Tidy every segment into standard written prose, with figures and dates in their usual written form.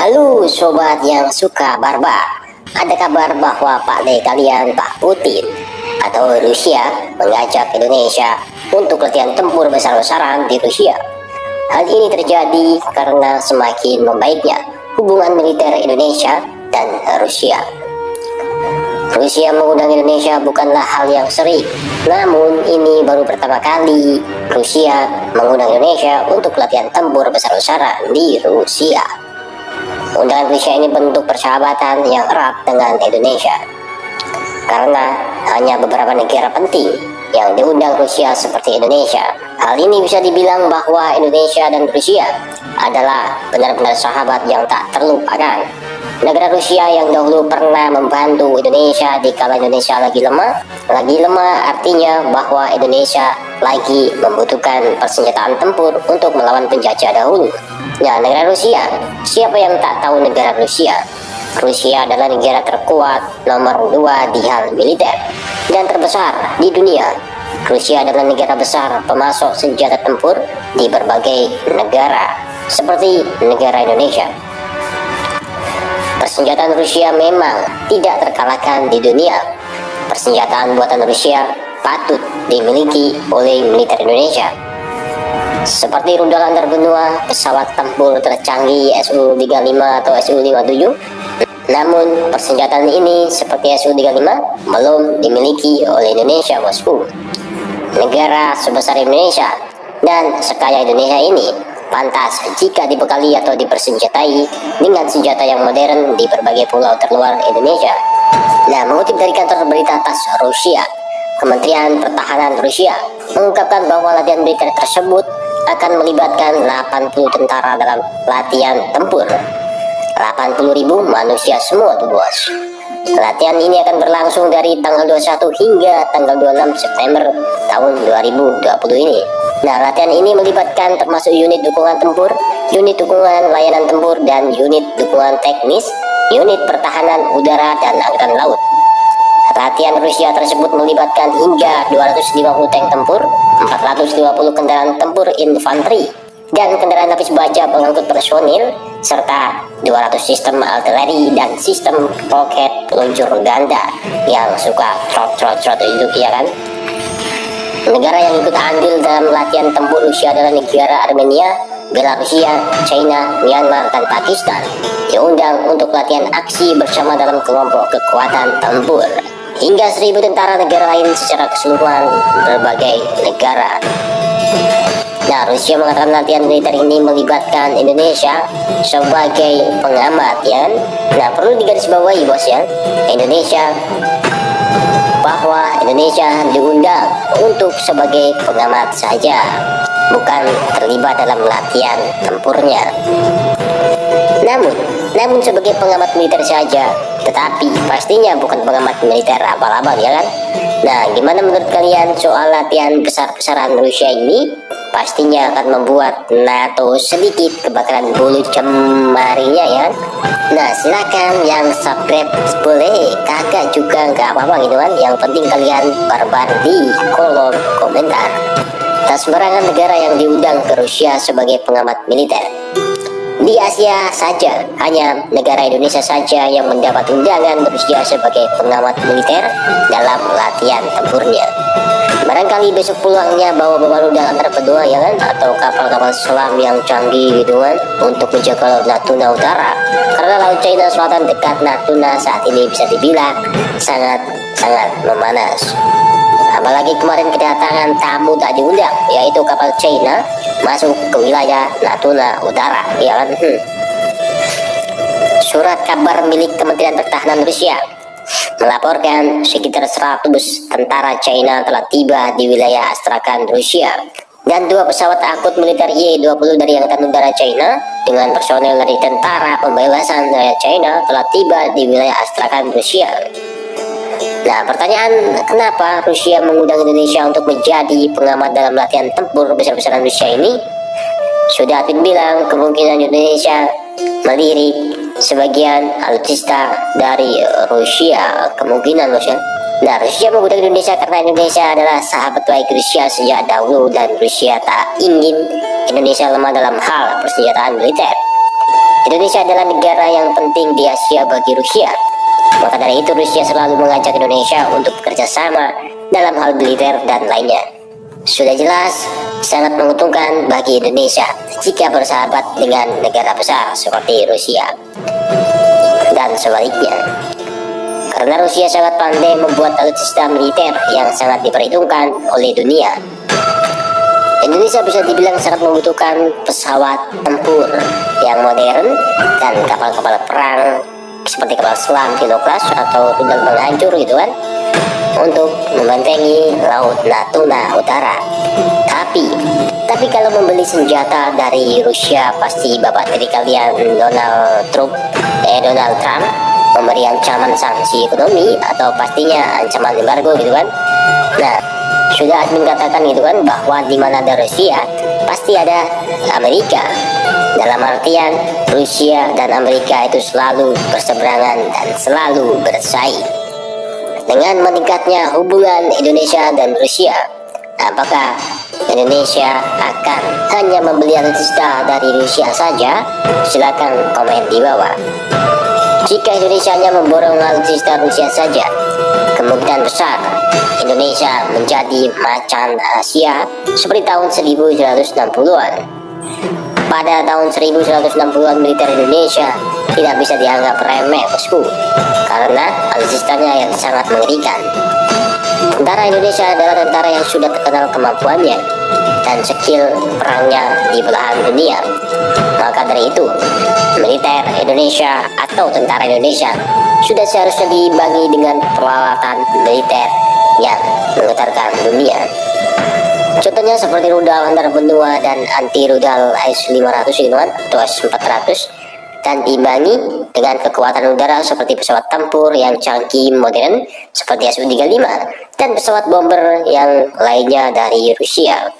Halo sobat yang suka barbar. Ada kabar bahwa pakde kalian Pak Putin atau Rusia mengajak Indonesia untuk latihan tempur besar-besaran di Rusia. Hal ini terjadi karena semakin membaiknya hubungan militer Indonesia dan Rusia. Rusia mengundang Indonesia bukanlah hal yang sering, namun ini baru pertama kali Rusia mengundang Indonesia untuk latihan tempur besar-besaran di Rusia. Undangan Rusia ini bentuk persahabatan yang erat dengan Indonesia, karena hanya beberapa negara penting yang diundang Rusia seperti Indonesia. Hal ini bisa dibilang bahwa Indonesia dan Rusia adalah benar-benar sahabat yang tak terlupakan. Negara Rusia yang dahulu pernah membantu Indonesia di kala Indonesia lagi lemah artinya bahwa Indonesia lagi membutuhkan persenjataan tempur untuk melawan penjajah dahulu. Nah, negara Rusia, siapa yang tak tahu negara Rusia? Rusia adalah negara terkuat nomor 2 di hal militer dan terbesar di dunia. Rusia adalah negara besar pemasok senjata tempur di berbagai negara, seperti negara Indonesia. Persenjataan Rusia memang tidak terkalahkan di dunia. Persenjataan buatan Rusia patut dimiliki oleh militer Indonesia, seperti rudal antar benua, pesawat tempur tercanggih Su-35 atau Su-57. Namun persenjataan ini seperti Su-35 belum dimiliki oleh Indonesia, bosku. Negara sebesar Indonesia dan sekaya Indonesia ini pantas jika dibekali atau dipersenjatai dengan senjata yang modern di berbagai pulau terluar Indonesia. Nah, mengutip dari kantor berita TASS Rusia, Kementerian Pertahanan Rusia mengungkapkan bahwa latihan militer tersebut akan melibatkan 80 tentara dalam latihan tempur. 80.000 manusia semua tuh, bos. Latihan ini akan berlangsung dari tanggal 21 hingga tanggal 26 September tahun 2020 ini. Nah, latihan ini melibatkan termasuk unit dukungan tempur, unit dukungan layanan tempur, dan unit dukungan teknis, unit pertahanan udara, dan angkatan laut. Latihan Rusia tersebut melibatkan hingga 250 tank tempur, 420 kendaraan tempur infanteri, dan kendaraan lapis baja pengangkut personil, serta 200 sistem artileri dan sistem roket peluncur ganda yang suka trot-trot itu, ya kan? Negara yang ikut andil dalam latihan tempur Rusia adalah negara Armenia, Belarusia, China, Myanmar, dan Pakistan. Diundang untuk latihan aksi bersama dalam kelompok kekuatan tempur. Hingga 1.000 tentara negara lain secara keseluruhan berbagai negara. Nah, Rusia mengatakan latihan militer ini melibatkan Indonesia sebagai pengamat, ya kan? Nah, perlu digarisbawahi, bos, ya, bahwa Indonesia diundang untuk sebagai pengamat saja, bukan terlibat dalam latihan tempurnya. Namun sebagai pengamat militer saja, tetapi pastinya bukan pengamat militer abal-abal, ya kan? Nah, gimana menurut kalian soal latihan besar-besaran Rusia ini? Pastinya akan membuat NATO sedikit kebakaran bulu jemarinya, ya kan? Nah, silakan yang subscribe boleh, kagak juga nggak apa-apa gitu kan. Yang penting kalian barbar di kolom komentar. Tak sembarangan negara yang diundang ke Rusia sebagai pengamat militer. Di Asia saja, hanya negara Indonesia saja yang mendapat undangan Rusia sebagai pengamat militer dalam latihan tempurnya. Barangkali besok pulangnya bawa rudal antar benua, ya kan, atau kapal-kapal selam yang canggih gitu kan, untuk menjaga Laut Natuna Utara. Karena Laut China Selatan dekat Natuna saat ini bisa dibilang sangat memanas. Apalagi kemarin kedatangan tamu tak diundang, yaitu kapal China masuk ke wilayah Natuna Utara, ya kan? Surat kabar milik Kementerian Pertahanan Rusia melaporkan sekitar 100 tentara China telah tiba di wilayah Astrakhan, Rusia, dan 2 pesawat angkut militer Y-20 dari Angkatan Udara China dengan personel dari Tentara Pembebasan Rakyat China telah tiba di wilayah Astrakhan, Rusia. Nah, pertanyaan, kenapa Rusia mengundang Indonesia untuk menjadi pengamat dalam latihan tempur besar-besaran Rusia ini? Sudah Admin bilang kemungkinan Indonesia melirik sebagian alutsista dari Rusia, kemungkinan, bos, ya. Nah, Rusia mengundang Indonesia karena Indonesia adalah sahabat baik Rusia sejak dahulu, dan Rusia tak ingin Indonesia lemah dalam hal persenjataan militer. Indonesia adalah negara yang penting di Asia bagi Rusia. Maka dari itu Rusia selalu mengajak Indonesia untuk bekerja sama dalam hal militer dan lainnya. Sudah jelas, sangat menguntungkan bagi Indonesia jika bersahabat dengan negara besar seperti Rusia. Dan sebaliknya, karena Rusia sangat pandai membuat alutsista militer yang sangat diperhitungkan oleh dunia, Indonesia bisa dibilang sangat membutuhkan pesawat tempur yang modern dan kapal-kapal perang seperti kapal selam Kinoklas atau rudal penghancur gitu kan, untuk membentengi Laut Natuna Utara. Tapi kalau membeli senjata dari Rusia, pasti bapak tiri kalian Donald Trump memberi ancaman sanksi ekonomi atau pastinya ancaman embargo gitu kan. Nah, sudah admin katakan gitu kan, bahwa di mana ada Rusia pasti ada Amerika. Dalam artian Rusia dan Amerika itu selalu berseberangan dan selalu bersaing. Dengan meningkatnya hubungan Indonesia dan Rusia, apakah Indonesia akan hanya membeli alutsista dari Rusia saja? Silakan komen di bawah. Jika Indonesia hanya memborong alutsista Rusia saja, kemungkinan besar Indonesia menjadi macan Asia seperti tahun 1960-an. Pada tahun 1960-an militer Indonesia tidak bisa dianggap remeh, bosku, karena alutsistanya yang sangat mengerikan. Tentara Indonesia adalah tentara yang sudah terkenal kemampuannya dan skill perangnya di belahan dunia. Maka dari itu, militer Indonesia atau tentara Indonesia sudah seharusnya diimbangi dengan peralatan militer yang menggetarkan dunia. Contohnya seperti rudal antar benua dan anti rudal S-500 atau S-400, dan diimbangi dengan kekuatan udara seperti pesawat tempur yang canggih modern seperti Su-35 dan pesawat bomber yang lainnya dari Rusia.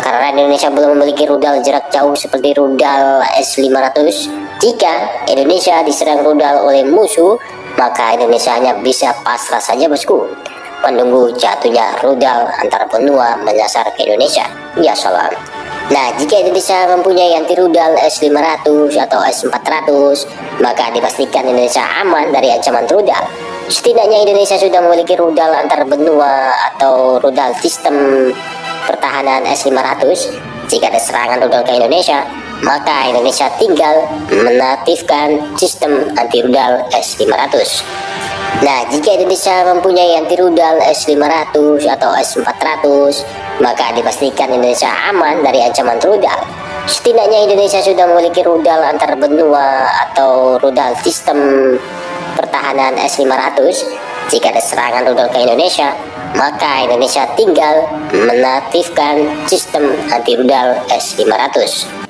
Karena Indonesia belum memiliki rudal jarak jauh seperti rudal S-500, jika Indonesia diserang rudal oleh musuh, maka Indonesia hanya bisa pasrah saja, bosku, menunggu jatuhnya rudal antar benua menyasar ke Indonesia. Ya salam. Nah, jika Indonesia mempunyai anti rudal S-500 atau S-400, maka dipastikan Indonesia aman dari ancaman rudal. Setidaknya Indonesia sudah memiliki rudal antar benua atau rudal sistem pertahanan S-500. Jika ada serangan rudal ke Indonesia, maka Indonesia tinggal menaktifkan sistem anti rudal S-500. Nah, jika Indonesia mempunyai anti rudal S-500 atau S-400, maka dipastikan Indonesia aman dari ancaman rudal. Setidaknya Indonesia sudah memiliki rudal antar benua atau rudal sistem pertahanan S-500. Jika ada serangan rudal ke Indonesia, maka Indonesia tinggal menaktifkan sistem anti rudal S-500.